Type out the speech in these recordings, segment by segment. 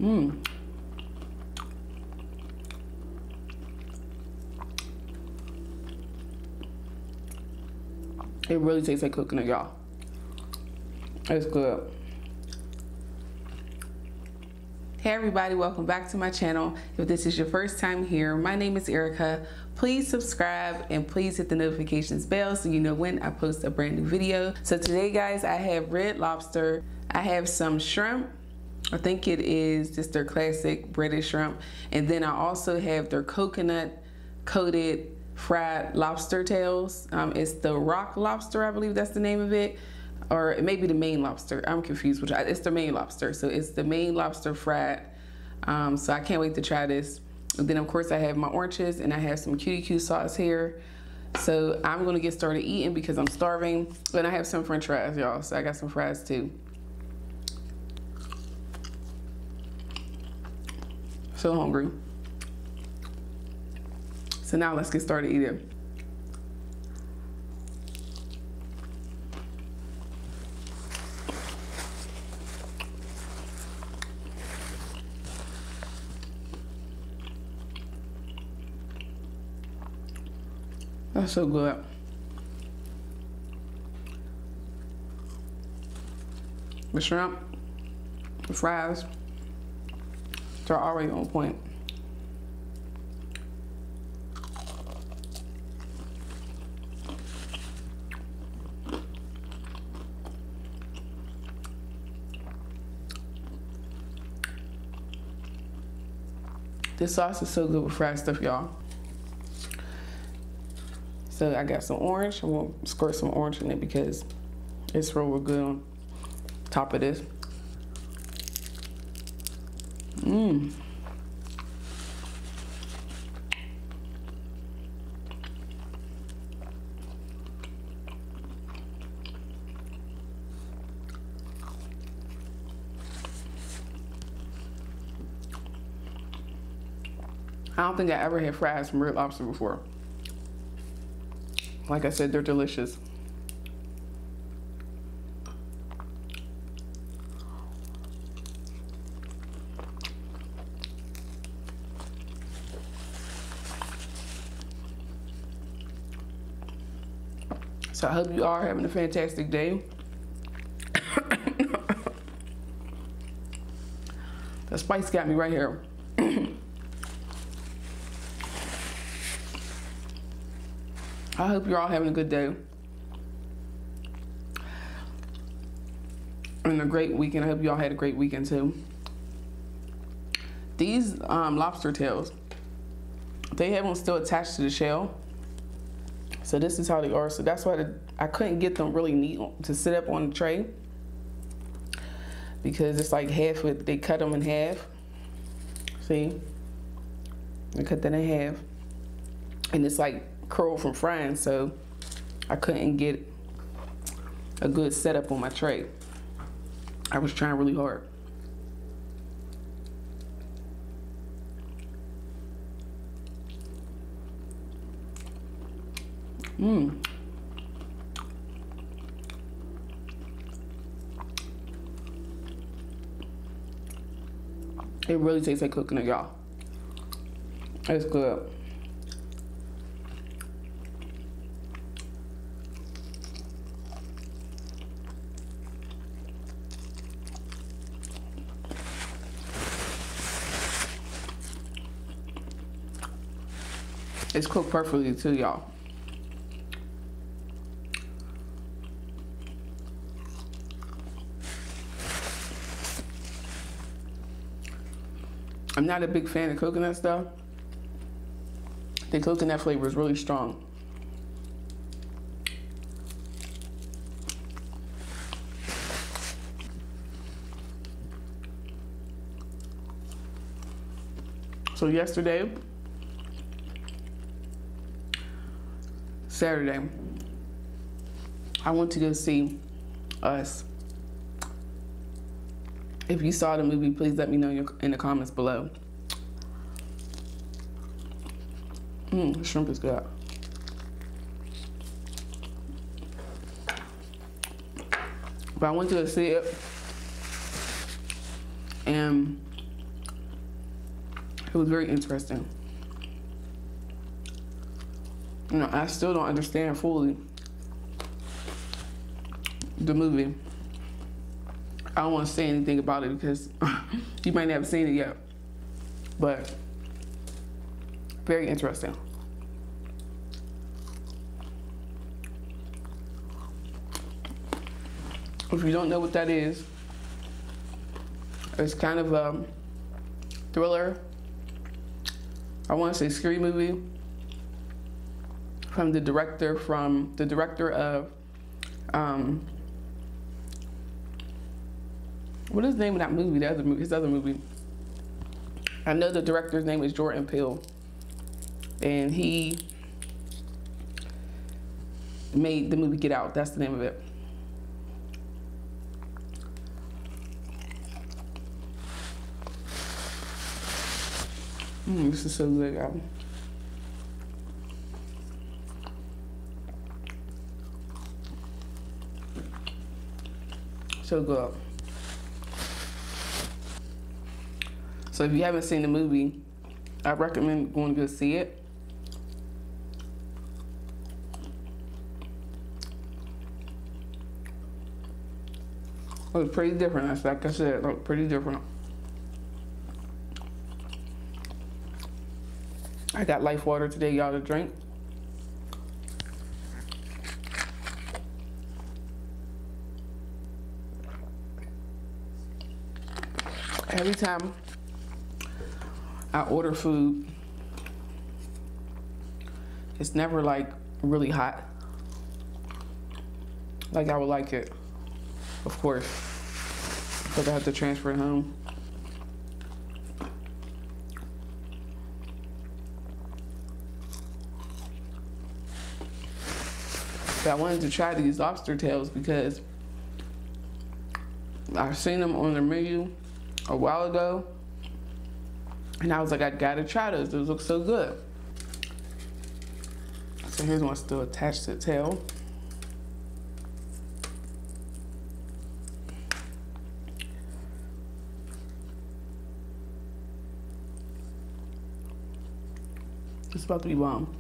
It really tastes like coconut, y'all. It's good. Hey everybody, welcome back to my channel. If this is your first time here, my name is Erica. Please subscribe and please hit the notifications bell so you know when I post a brand new video. So today guys, I have red lobster. I have some shrimp. I think it is just their classic breaded shrimp. And then I also have their coconut coated fried lobster tails. It's the rock lobster, I believe that's the name of it. Or it may be the Maine lobster. I'm confused which. It's the Maine lobster. So it's the Maine lobster fried. So I can't wait to try this. And then of course I have my oranges and I have some quittieque sauce here. So I'm gonna get started eating because I'm starving. And I have some french fries, y'all. So I got some fries too. So hungry. So now let's get started eating. That's so good. The shrimp, the fries, they're already on point. This sauce is so good with fried stuff, y'all. So I got some orange. I'm gonna squirt some orange in it because it's real good on top of this. I don't think I ever had fries from red lobster before. Like I said, they're delicious. So I hope you are having a fantastic day. The spice got me right here. I hope you're all having a good day and a great weekend. I hope you all had a great weekend too. These lobster tails, they have them still attached to the shell. So this is how they are. So that's why I couldn't get them really neat to sit up on the tray because it's like half it. They cut them in half. See, they cut that in half, and it's like curled from frying, so I couldn't get a good setup on my tray. I was trying really hard. It really tastes like coconut, y'all. It's good. It's cooked perfectly too, y'all. I'm not a big fan of coconut stuff. The coconut flavor is really strong. So yesterday, Saturday, I went to go see Us. If you saw the movie, please let me know in the comments below. The shrimp is good. But I went to go see it, and It was very interesting. You know, I still don't understand fully the movie. I don't want to say anything about it because you might not have seen it yet, but very interesting. If you don't know what that is, it's kind of a thriller. I want to say scary movie from the director of what is the name of that movie? His other movie. I know the director's name is Jordan Peele, and he made the movie Get Out. That's the name of it. This is so good, y'all. So good. So if you haven't seen the movie, I recommend going to go see it. It was pretty different. Like I said, it looked pretty different. I got life water today, y'all, to drink. Every time I order food, it's never like really hot. Like I would like it, of course, because I have to transfer it home. But I wanted to try these lobster tails because I've seen them on the menu a while ago, and I was like, I gotta try those. Those look so good. So here's one still attached to the tail. It's about to be bomb.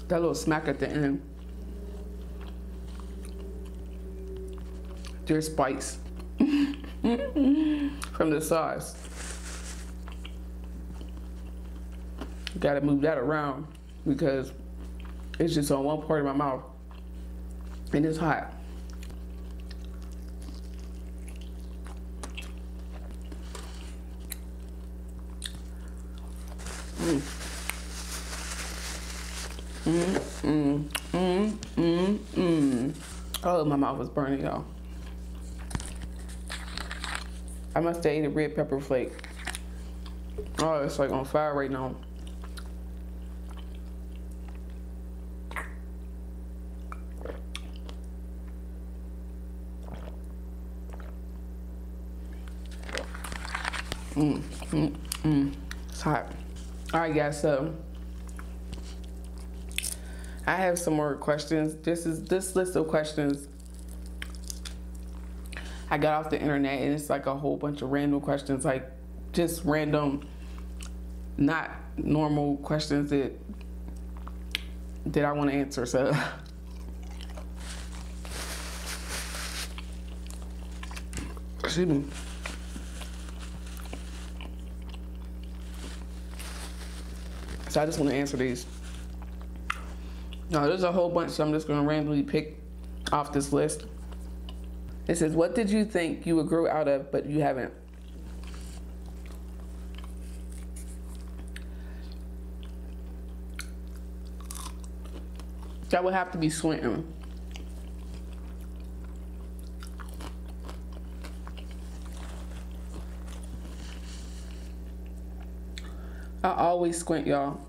That little smack at the end. There's spice from the sauce. Gotta move that around because it's just on one part of my mouth and it's hot. Oh, my mouth is burning, y'all. I must have ate a red pepper flake. Oh, it's like on fire right now. It's hot. All right, guys, so I have some more questions. This list of questions I got off the internet, and it's like a whole bunch of random questions, like just random, not normal questions that I want to answer. So excuse me. So I just want to answer these. Now, there's a whole bunch, so I'm just going to randomly pick off this list. It says, what did you think you would grow out of, but you haven't? That would have to be squinting. I always squint, y'all.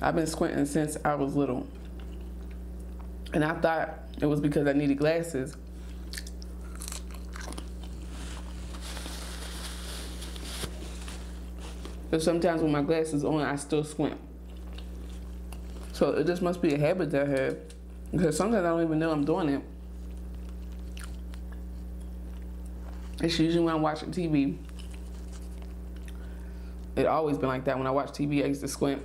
I've been squinting since I was little. And I thought it was because I needed glasses. But sometimes with my glasses on, I still squint. So it just must be a habit that I have. Because sometimes I don't even know I'm doing it. It's usually when I'm watching TV. It always been like that. When I watch TV, I used to squint.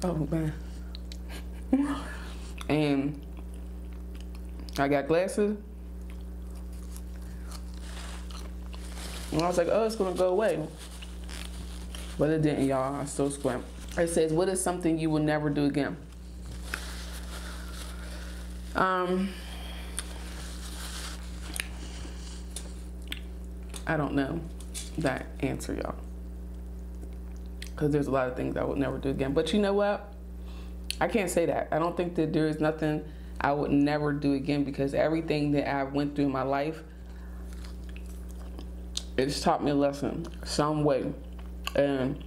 Oh, man. And I got glasses. And I was like, oh, it's gonna go away. But it didn't, y'all. I still squint. It says, what is something you will never do again? I don't know that answer, y'all. Because there's a lot of things I would never do again. But you know what? I can't say that. I don't think that there is nothing I would never do again, because everything that I went through in my life, it's taught me a lesson some way. And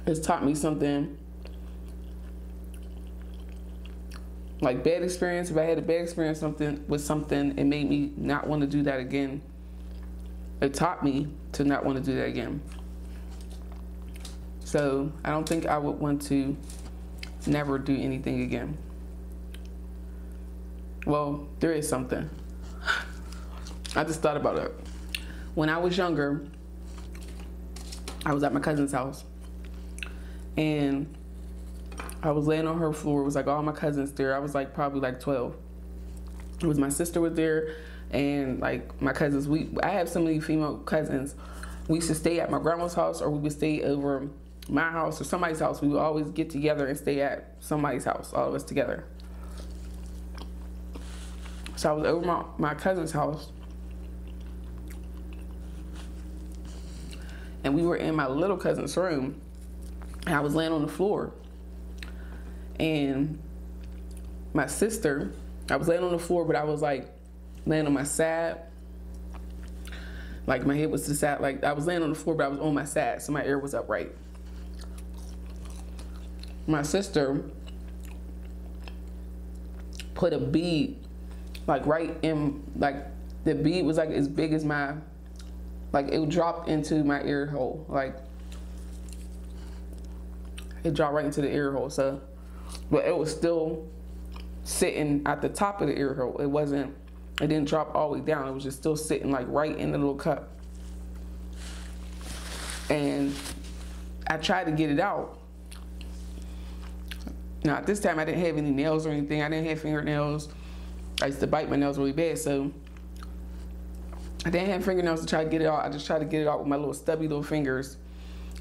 it's taught me something. Like bad experience, if I had a bad experience with something, it made me not want to do that again. It taught me to not want to do that again. So I don't think I would want to never do anything again. Well, there is something. I just thought about it. When I was younger, I was at my cousin's house, and I was laying on her floor. It was like all my cousins there. I was like probably like 12. It was my sister was there, and like my cousins. I have so many female cousins. We used to stay at my grandma's house, or we would stay over my house or somebody's house. We would always get together and stay at somebody's house, all of us together. So I was over my cousin's house, and we were in my little cousin's room, and I was laying on the floor. And my sister, I was laying on the floor, but I was like laying on my side. Like my head was to the side. Like I was laying on the floor, but I was on my side, so my ear was upright. My sister put a bead, like right in, like the bead was like as big as my, like it dropped into my ear hole. Like it dropped right into the ear hole. So, but it was still sitting at the top of the ear hole. It didn't drop all the way down. It was just still sitting like right in the little cup. And I tried to get it out. Now at this time I didn't have any nails or anything. I didn't have fingernails. I used to bite my nails really bad, so I didn't have fingernails to try to get it out. I just tried to get it out with my little stubby little fingers.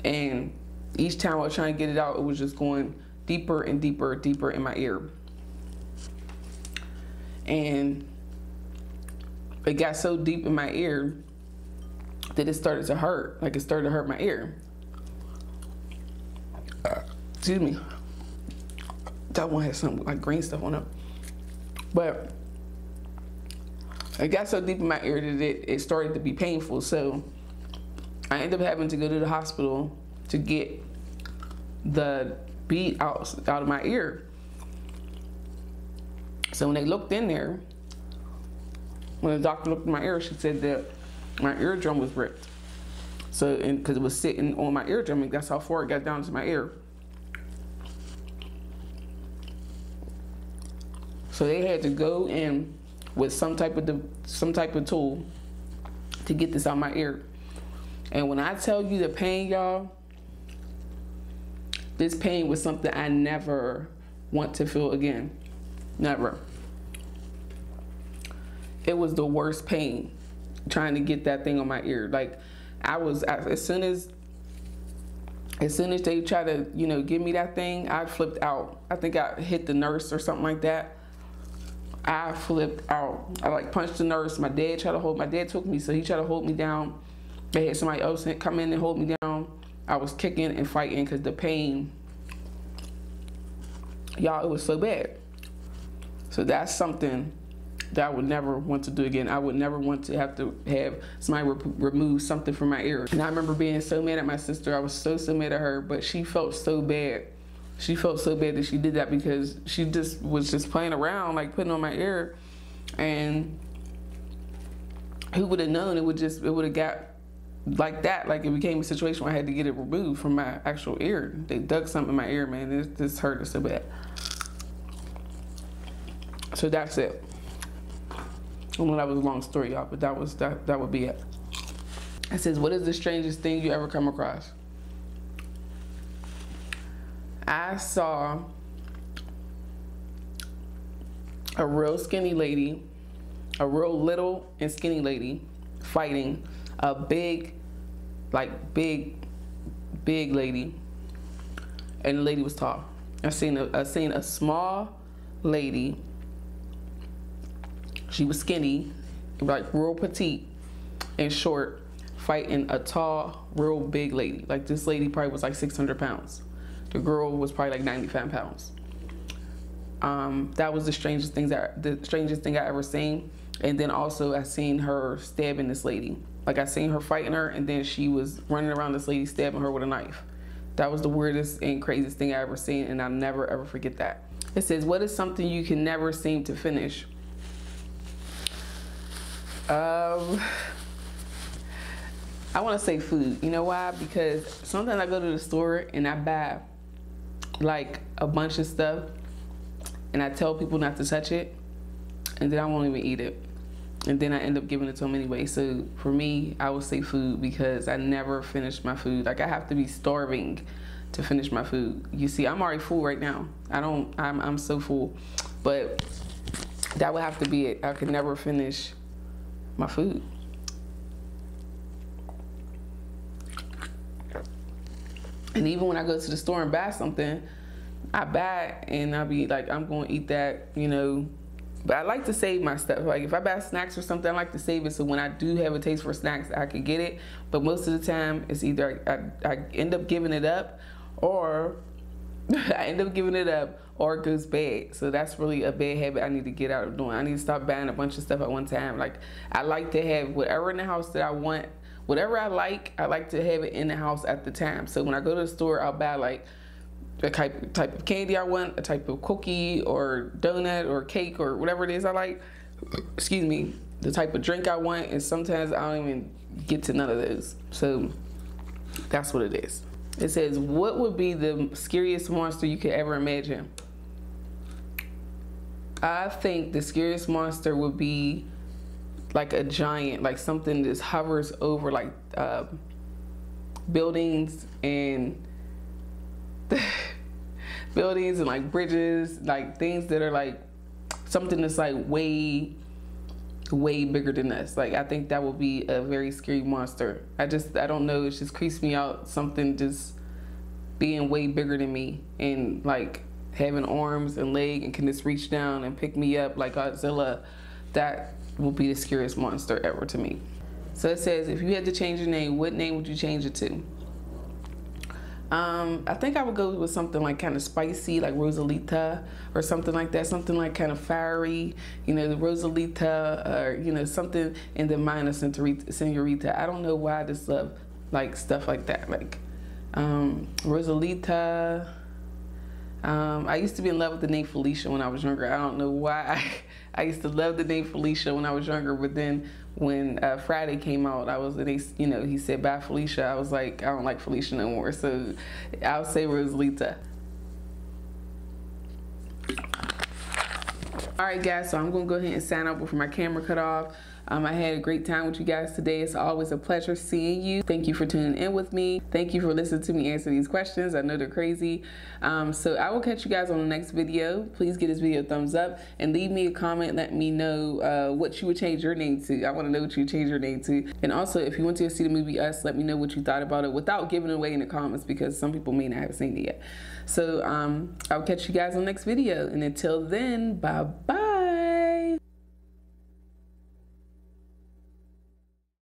And each time I was trying to get it out, it was just going deeper and deeper, deeper in my ear. And it got so deep in my ear that it started to hurt. Like it started to hurt my ear. Excuse me. That one had some like green stuff on it. But it got so deep in my ear that it started to be painful. So I ended up having to go to the hospital to get the bead out of my ear. So when they looked in there, when the doctor looked in my ear, she said that my eardrum was ripped. So, because it was sitting on my eardrum, and that's how far it got down to my ear. So they had to go in with some type of tool to get this out of my ear. And when I tell you the pain, y'all, this pain was something I never want to feel again. Never. It was the worst pain trying to get that thing on my ear. Like as soon as they try to, give me that thing, I flipped out. I think I hit the nurse or something like that. I flipped out. I like punched the nurse. My dad took me, so he tried to hold me down. They had somebody else come in and hold me down. I was kicking and fighting because the pain, y'all, it was so bad. So that's something that I would never want to do again. I would never want to have somebody remove something from my ear. And I remember being so mad at my sister. I was so mad at her, but she felt so bad she felt so bad that she did that because she just was just playing around, like putting on my ear, and who would have known it would have got like that. Like it became a situation where I had to get it removed from my actual ear. They dug something in my ear, man. This hurt so bad. So that's it. I know that was a long story, y'all, but that would be it. It says, what is the strangest thing you ever come across? I saw a real skinny lady, a real little and skinny lady fighting a big lady, and the lady was tall. I seen a small lady. She was skinny, like real petite and short, fighting a tall, real big lady. Like this lady probably was like 600 pounds. The girl was probably like 95 pounds. That was the strangest thing I ever seen. And then also I seen her stabbing this lady. Like I seen her fighting her, and then she was running around this lady stabbing her with a knife. That was the weirdest and craziest thing I ever seen, and I'll never ever forget that. It says, what is something you can never seem to finish? I want to say food. You know why? Because sometimes I go to the store and I buy like a bunch of stuff and I tell people not to touch it, and then I won't even eat it, and then I end up giving it to them anyway. So for me, I would say food, because I never finish my food. Like I have to be starving to finish my food. You see, I'm already full right now. I'm so full, but that would have to be it. I could never finish my food. And even when I go to the store and buy something, I buy it and I'll be like, I'm going to eat that, you know. But I like to save my stuff. Like if I buy snacks or something, I like to save it so when I do have a taste for snacks, I can get it. But most of the time, it's either I end up giving it up, or or it goes bad. So that's really a bad habit I need to get out of doing. I need to stop buying a bunch of stuff at one time. Like I like to have whatever in the house that I want. Whatever I like to have it in the house at the time. So when I go to the store, I'll buy like a type of candy I want, a type of cookie or donut or cake or whatever it is I like. Excuse me, the type of drink I want, and sometimes I don't even get to none of those. So that's what it is. It says, what would be the scariest monster you could ever imagine? I think the scariest monster would be like a giant, like something that hovers over like buildings and buildings and like bridges, like things that are like something that's like way bigger than us. Like I think that would be a very scary monster. I don't know, it just creeps me out, something just being way bigger than me and like having arms and legs and can just reach down and pick me up like Godzilla. That will be the scariest monster ever to me. So it says, if you had to change your name, what name would you change it to? I think I would go with something like kind of spicy, like Rosalita or something like that. Something like kind of fiery, you know, the Rosalita, or, you know, something in the mind of Senorita. I don't know why I just love like stuff like that. Like Rosalita. I used to be in love with the name Felicia when I was younger. I don't know why I used to love the name Felicia when I was younger, but then when Friday came out, you know, he said, bye Felicia. I was like, I don't like Felicia no more. So I'll say Rosalita. All right, guys, so I'm gonna go ahead and sign up before my camera cut off. I had a great time with you guys today. It's always a pleasure seeing you. Thank you for tuning in with me. Thank you for listening to me answer these questions. I know they're crazy. So I will catch you guys on the next video. Please give this video a thumbs up and leave me a comment. Let me know what you would change your name to. I want to know what you would change your name to. And also, if you went to see the movie Us, let me know what you thought about it without giving it away in the comments, because some people may not have seen it yet. So I'll catch you guys on the next video. And until then, bye.